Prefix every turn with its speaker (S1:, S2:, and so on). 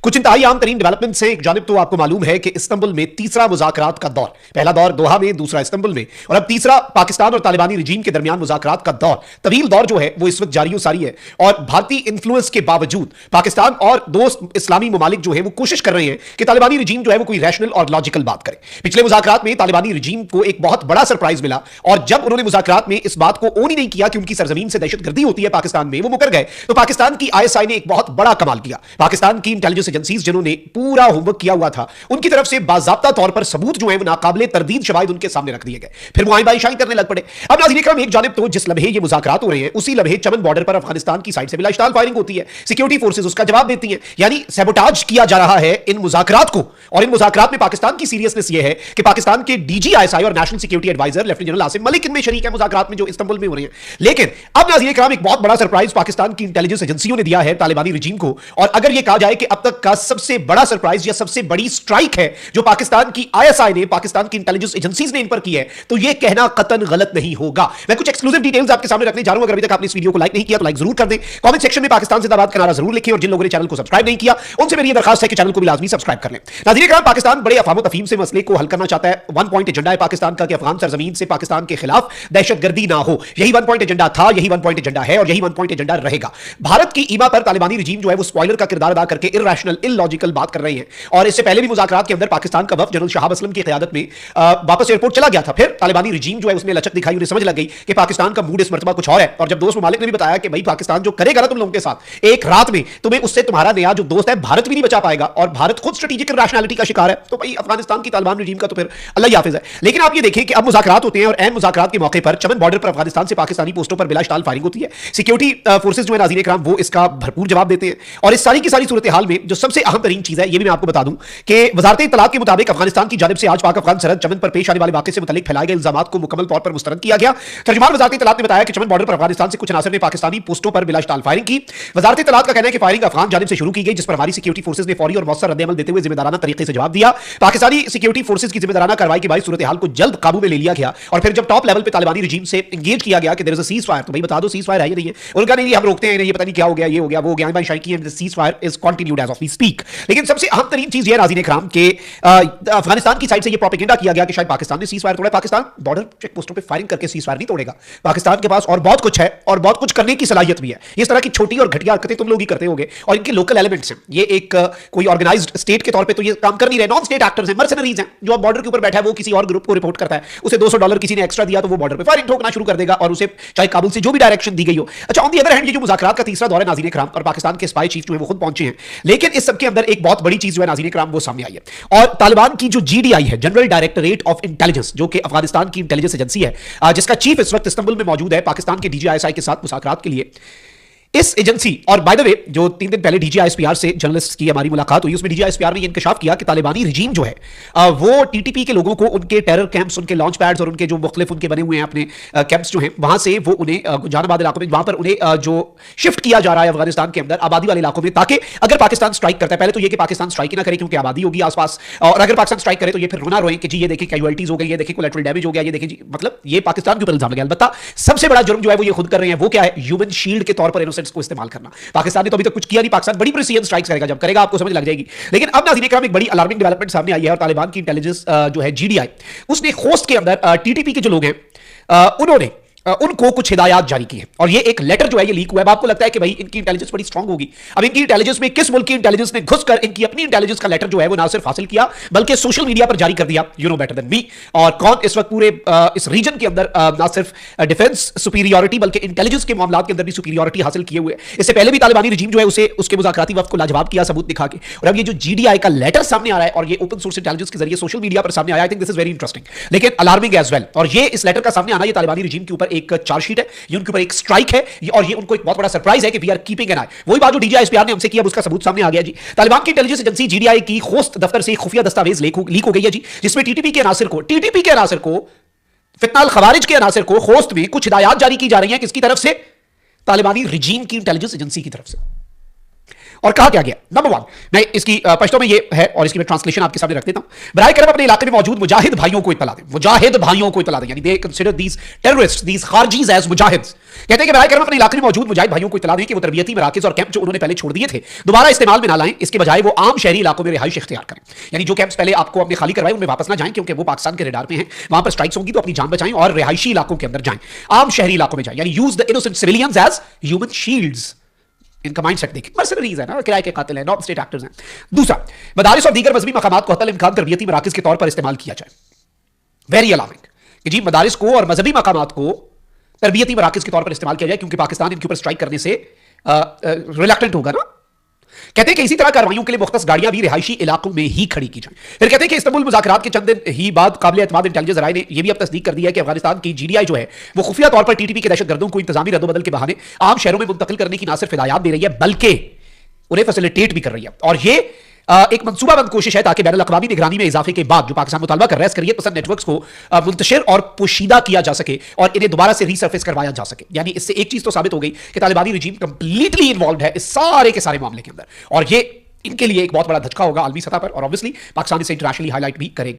S1: कुछ इंतहाई आम तरीन डेवलपमेंट से एक जानिब तो आपको मालूम है कि इस्तांबुल में तीसरा मुज़ाकरात का दौर, पहला दौर दोहा में, दूसरा इस्तांबुल में, और अब तीसरा पाकिस्तान और तालिबानी रजीम के दरमियान मुज़ाकरात का दौर, तवील दौर जो है वो इस वक्त जारी सारी है। और भारतीय इन्फ्लुएंस के बावजूद पाकिस्तान और दोस्त इस्लामी ममालिक जो है वो कोशिश कर रहे हैं कि तालिबानी रजीम जो है वो कोई रैशनल और लॉजिकल बात करे। पिछले मुज़ाकरात में तालिबानी रजीम को एक बहुत बड़ा सरप्राइज मिला और जब उन्होंने मुज़ाकरात में इस बात को ओन ही नहीं किया कि उनकी सरजमीन से दहशतगर्दी होती है पाकिस्तान में, वो मुकर गए, तो पाकिस्तान की ISI ने एक बहुत बड़ा कमाल किया। पाकिस्तान की इंटेलिजेंस एजेंसीज जिन्होंने पूरा होमवर्क किया हुआ था, उनकी तरफ से बाज़ाब्ता तौर पर सबूत जो है वो नाकाबिले तरदीद शवाहिद उनके सामने रख दिए गए, फिर वो आइंबाइशाई करने लग पड़े। अब नाज़रीन इकराम, एक जानिब तो जिस लम्हे ये मुज़ाकरात हो रहे हैं उसी लम्हे चमन बॉर्डर पर अफगानिस्तान की साइड से बिलाश्ताल फायरिंग होती है, सिक्योरिटी फोर्सेज उसका जवाब देती हैं, यानी सैबोटाज किया जा रहा है इन मुज़ाकरात को। और इन मुज़ाकरात में पाकिस्तान की सीरियसनेस ये है कि पाकिस्तान के DG ISI और national security adviser lieutenant general Asim Malik इनमें शरीक है मुज़ाकरात में जो इस्तांबुल में हो रहे हैं। लेकिन अब नाज़रीन इकराम एक बहुत बड़ा सरप्राइज पाकिस्तान की इंटेलिजेंस एजेंसियों ने दिया है तालिबानी रजीम को, और अगर यह कहा जाए कि अब तक का सबसे बड़ा सरप्राइज या सबसे बड़ी स्ट्राइक है जो पाकिस्तान की ISI ने, पाकिस्तान की इंटेलिजेंस एजेंसीज ने इन पर की है, तो यह कहना कतन गलत नहीं होगा। मैं कुछ एक्सक्लूसिव डिटेल्स आपके सामने रखने जा रहा हूं। अगर अभी तक आपने इस वीडियो को लाइक नहीं किया तो लाइक जरूर कर दें, कमेंट सेक्शन में पाकिस्तान जिंदाबाद का नारा जरूर लिखें, और जिन लोगों ने चैनल को सब्सक्राइब नहीं किया उनसे मेरी दरखास्त है कि चैनल को भी लाजमी सब्सक्राइब कर लें। नाज़रीन इकराम, पाकिस्तान बड़े अफवाह तफहीम से मसले को हल करना चाहता है। वन पॉइंट एजेंडा है पाकिस्तान का कि अफगान सरजमीन से पाकिस्तान के खिलाफ दहशतगर्दी ना हो। यही वन पॉइंट एजेंडा था, यही वन पॉइंट एजेंडा है और यही वन पॉइंट एजेंडा रहेगा। भारत की ईमा पर तालिबानी रजीम जो है वो स्पॉइलर का किरदार अदा करके इर्रेशनल, इलॉजिकल बात कर रहे हैं। और इससे पहले भी मुज़ाकरात के अंदर पाकिस्तान का वफ़द जनरल शहाब असलम की क़यादत में वापस एयरपोर्ट चला गया था। फिर तालिबानी रजीम जो है उसने लचक दिखाई, उन्हें समझ लग गई कि पाकिस्तान का मूड इस मर्तबा कुछ और है। और जब दोस्त ममालिक ने भी बताया कि भाई पाकिस्तान जो करेगा ना तुम लोगों के साथ एक रात में, तुम्हें उससे तुम्हारा नया जो दोस्त है भारत भी नहीं बचा पाएगा, और भारत खुद स्ट्रेटेजिक रैशनैलिटी का शिकार है, तो भाई अफगानिस्तान की तालिबान रजीम का तो फिर अल्लाह ही हाफिज है। लेकिन आप ये देखें कि अब मुज़ाकरात होते हैं और ऐन मुज़ाकरात के मौके पर चमन बॉर्डर पर अफगानिस्तान से पाकिस्तानी पोस्टों पर बिलाश्ताल फायरिंग होती है। सिक्योरिटी फोर्सेज जो है नाज़रीन इकराम वो इसका भरपूर जवाब देते हैं। और इस सारी की सारी सूरत हाल में जो सबसे अहम तरीन चीज़ है, ये भी मैं आपको बता दूं कि वज़ारत इत्तलात के मुताबिक अफगानिस्तान की जानिब से आज पाक अफगान सरहद चमन पर पेश आने वाले वाक़े से मुतल्लिक फैलाए गए इल्जामात को मुकम्मल तौर पर मुस्तरद किया गया। तर्जुमान वज़ारत इत्तलात ने बताया कि चमन बॉर्डर पर अफगानिस्तान से कुछ अनासर ने पाकिस्तानी पोस्टों पर बिलाश्ताल फायरिंग की। वज़ारत इत्तलात का कहना है कि फायरिंग अफगान जानिब से शुरू की गई, जिस पर हमारी सिक्योरिटी फोर्सेज ने फौरी और मौसर रद्द-ए-अमल देते हुए जिम्मेदाराना तरीके से जवाब दिया। पाकिस्तानी सिक्योरिटी फोर्सेज की जिम्मेदाराना कार्रवाई के बाद सूरत हाल को जल्द काबू में ले लिया गया। और फिर जब टॉप लेवल पे तालिबानी रजीम से एंगेज किया गया कि there is a ceasefire, तो भाई बता दो सीज फायर है या नहीं है। उनका नहीं, हम रोकते हैं नहीं, पता नहीं क्या हो गया, ये हो गया, वो हो गया, भाई शायद की ceasefire is continued as of we speak. लेकिन सबसे अहम तरीन चीज ये नाज़रीन इकराम के अफगानिस्तान की साइड से ये प्रोपेगेंडा किया गया कि शायद पाकिस्तान ने सीज फायर तोड़ा। पाकिस्तान बॉर्डर चेक पोस्टों पे फायरिंग करके सीज फायर नहीं तोड़ेगा। पाकिस्तान के पास और बहुत कुछ है और बहुत कुछ करने की सलाहियत भी है। इस तरह की छोटी और घटिया हरकतें तुम लोग ही करते होगे, और इनके लोकल एलिमेंट्स हैं। ये एक कोई ऑर्गेनाइज्ड स्टेट के तौर पे तो ये काम कर नहीं रहे, नॉन स्टेट एक्टर्स हैं, मर्सनरीज हैं। जो अब बॉर्डर के ऊपर बैठा है वो किसी और ग्रुप को रिपोर्ट करता है, उसे $200 किसी ने एक्स्ट्रा दिया तो वो बॉर्डर पे फायरिंग ठोकना शुरू कर देगा, और उसे चाहे काबुल से जो भी डायरेक्शन दी गई हो। अच्छा, ऑन दी अदर हैंड ये जो मुज़ाकरात का तीसरा दौर है नाज़रीन इकराम, और पाकिस्तान के स्पाई चीफ जो है वो खुद पहुंचे हैं। लेकिन इस सबके अंदर एक बहुत बड़ी चीज जो है नाज़रीन इकराम वो सामने आई है, और तालिबान की जो GDI है, जनरल डायरेक्टरेट ऑफ इंटेलिजेंस, जो कि अफगानिस्तान की इंटेलिजेंस एजेंसी है, जिसका चीफ इस वक्त इस्तांबुल में मौजूद है पाकिस्तान के DG ISI के साथ मुज़ाकरात के लिए। इस एजेंसी, और बाय द वे जो 3 दिन पहले DG ISPR से जर्नलिस्ट की हमारी मुलाकात हुई, उसमें DG ISPR ने यह इंकशाफ किया कि तालिबानी रजीम जो है वो TTP के लोगों को उनके टेरर कैंप्स, उनके लॉन्च पैड्स और उनके जो मुख्तलिफ उनके बने हुए हैं अपने कैंप्स जो हैं, वहां से वो उन्हें जहानाबाद इलाकों में, वहां पर उन्हें जो शिफ्ट किया जा रहा है अफगानिस्तान के अंदर आबादी वाले इलाकों में, ताकि अगर पाकिस्तान स्ट्राइक करता है, पहले तो ये कि पाकिस्तान स्ट्राइक ही ना करे क्योंकि आबादी होगी आसपास, और अगर पाकिस्तान स्ट्राइक करे तो ये फिर रोना रोए कि जी ये देखिए कैजुअलिटीज हो गई, ये देखिए कोलैटरल डैमेज हो गया, ये देखिए जी, मतलब ये पाकिस्तान के ऊपर इल्जाम लगा। अलबत्ता सबसे बड़ा जुर्म जो है वो ये खुद कर रहे हैं, वो क्या है, ह्यूमन शील्ड के तौर पर इनोसेंट्स को इस्तेमाल करना। पाकिस्तान ने तो अभी तक कुछ किया नहीं, पाकिस्तान बड़ी प्रिसीजन स्ट्राइक्स करेगा, जब करेगा आपको समझ लग जाएगी। लेकिन अब नाज़रीन इकराम एक बड़ी अलार्मिंग डेवलपमेंट सामने आई है, और तालिबान की इंटेलिजेंस जो है GDI, उसने खोस्ट के अंदर TTP के जो लोग हैं उन्होंने उनको कुछ हिदायत जारी की है, और ये एक लेटर जो है ये लीक हुआ है। आपको लगता है कि भाई इनकी इंटेलिजेंस बड़ी स्ट्रांग होगी। अब इनकी इंटेलिजेंस में किस मुल्क की इंटेलिजेंस ने घुसकर इनकी अपनी इंटेलिजेंस का लेटर जो है वो ना सिर्फ हासिल किया बल्कि सोशल मीडिया पर जारी कर दिया, you know better than me. और कौन इस वक्त पूरे इस रीजन के अंदर ना सिर्फ डिफेंस सुपीरियरिटी बल्कि इंटेलिजेंस के मामलों के अंदर भी सुपीरियरिटी हासिल किए हुए। इससे पहले भी तालिबानी रजीम जो है उसे उसके मुज़ाकराती वक्त को लाजवाब किया सबूत दिखा के, और अब ये जो GDI का लेटर सामने आ रहा है और ये ओपन सोर्स इंटेलिजेंस के जरिए सोशल मीडिया पर सामने आया, I think this is very interesting लेकिन अलार्मिंग एज वेल। और ये इस लेटर का सामने आना, ये तालिबानी रजीम के ऊपर एक चार्जशीट है, ये उनके ऊपर एक स्ट्राइक है, और ये उनको एक बहुत बड़ा सरप्राइज है कि वी आर कीपिंग एन आई। वही बात जो DG ISPR ने हमसे किया उसका सबूत सामने आ गया जी। तालिबान की इंटेलिजेंस एजेंसी GDI की खोस्त दफ्तर से खुफिया दस्तावेज लीक हो गई है जी, जिसमें TTP के अनासर को फितना अल खवारिज के अनासर को खोस्त में कुछ हिदायत जारी की जा रही है, किसकी तरफ से, तालिबानी रजीम की इंटेलिजेंस एजेंसी की तरफ से। और कहा क्या गया। नंबर 1, मैं इसकी पश्तो में ये है और इसकी मैं ट्रांसलेशन आपके सामने रख देता हूं। बराए करम अपने इलाके में मौजूद मुजाहिद भाइयों को इत्तला दें, मुजाहिद भाइयों को इत्तला दें, यानी they consider these terrorists, these खारजीज एज मुजाहिद्स। कहते हैं कि बराए करम अपने इलाके में मौजूद मुजाहिद भाइयों को इत्तला दें कि वो तरबियती मराकिज और कैंप जो उन्होंने पहले छोड़ दिए थे दोबारा इस्तेमाल में ना लाएं, इसके बजाय वो आम शहरी इलाकों में रिहाइश इख्तियार करें। यानी जो कैंप्स पहले आपको अपने खाली करवाए उनमें वापस ना जाएं, क्योंकि वो पाकिस्तान के रडार पे हैं, वहां पर स्ट्राइक्स होंगी, तो अपनी जान बचाएं और रिहायशी इलाकों के अंदर जाएं, आम शहरी इलाकों में जाएं। यानी use the innocent civilians as human shields. इनका माइंड सेट देखिए, मर्सनरीज है ना, किराए के कातिल हैं, नॉन स्टेट एक्टर्स हैं। दूसरा, मदारिस और दीगर मजहबी मकामात को हत्तल इम्कान तरबियती मराकिज के तौर पर इस्तेमाल किया जाए। वेरी अलार्मिंग कि जी मदारिस को और मजहबी मकामात को तरबियती मराकिज के तौर पर इस्तेमाल किया जाए, क्योंकि पाकिस्तान इनके ऊपर स्ट्राइक करने से रिलक्टेंट होगा ना। कहते हैं कि इसी तरह कार्रवाइयों के लिए मुख्तस गाड़ियां भी रिहायशी इलाकों में ही खड़ी की जाएं। फिर कहते हैं कि इस्तंबुल मुज़ाकरात के चंद दिन ही बाद काबिल एतमाद इंटेलिजेंस ज़राए ने यह भी अब तस्दीक कर दिया है कि अफगानिस्तान की GDI जो है वो खुफिया तौर पर TTP के दहशतगर्दों को इंतजामी रद्दोबदल के बहाने आम शहरों में मुंतकिल करने की न सिर्फ हिदायत दे रही है बल्कि उन्हें फैसिलिटेट भी कर रही है। और ये एक मंसूबाबंद कोशिश है ताकि बैनुल अक़वामी निगरानी में इजाफे के बाद जो पाकिस्तान मुतालबा कर रहा है शरीयत पसंद नेटवर्क्स को मुंतशिर और पोशीदा किया जा सके और इन्हें दोबारा से रीसर्फेस करवाया जा सके। यानी इससे एक चीज तो साबित हो गई कि तालिबानी रिजीम कंप्लीटली इन्वॉल्व है इस सारे के सारे मामले के अंदर, और ये इनके लिए एक बहुत बड़ा धचका होगा आलमी सतह पर, और ऑब्वियसली पाकिस्तान इसे इंटरनेशनली हाईलाइट भी करेगा।